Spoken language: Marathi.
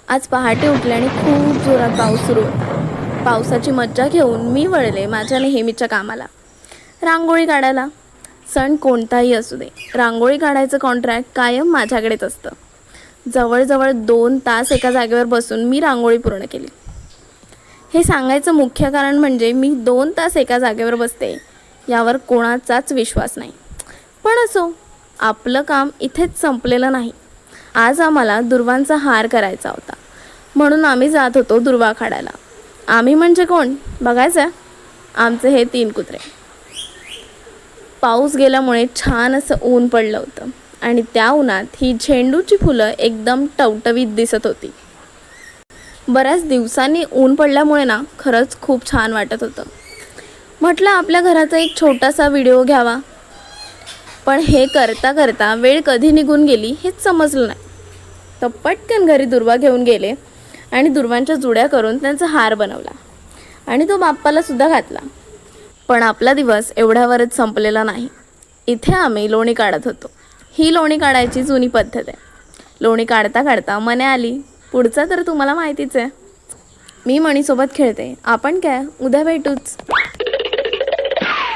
आज पहाटे उठले आणि खूप जोरात पाऊस सुरू होता. पावसाची मज्जा घेऊन मी वळले माझ्या नेहमीच्या कामाला, रांगोळी काढायला. सण कोणताही असू दे, रांगोळी काढायचं कॉन्ट्रॅक्ट कायम माझ्याकडेच असतं. जवळजवळ 2 तास एका जागेवर बसून मी रांगोळी पूर्ण केली. हे सांगायचं मुख्य कारण म्हणजे मी 2 तास एका जागेवर बसते यावर कोणाचाच विश्वास नाही. पण असो, आपलं काम इथेच संपलेलं नाही. आज आम्हाला दुर्वांचा हार करायचा होता, म्हणून आम्ही जात होतो दुर्वा काढायला. आम्ही म्हणजे कोण बघायचं? आमचे हे 3 कुत्रे. पाऊस गेल्यामुळे छान असं ऊन पडलं होतं आणि त्या उन्हात ही झेंडूची फुलं एकदम टवटवीत दिसत होती. बऱ्याच दिवसांनी ऊन पडल्यामुळे ना खरंच खूप छान वाटत होतं. म्हटलं आपल्या घराचा एक छोटासा व्हिडिओ घ्यावा. पण हे करता करता वेळ कधी निघून गेली हेच समजलं नाही. तर पटकन घरी दुर्वा घेऊन गेले आणि दुर्वांच्या जुड्या करून त्यांचा हार बनवला आणि तो बाप्पाला सुद्धा घातला. पण आपला दिवस एवढ्यावरच संपलेला नाही. इथे आम्ही लोणी काढत होतो. ही लोणी काढायची जुनी पद्धत आहे. लोणी काढता काढता मने आली. पुढचं तर तुम्हाला माहितीच आहे. मी मणीसोबत खेळते. आपण काय, उद्या भेटूच.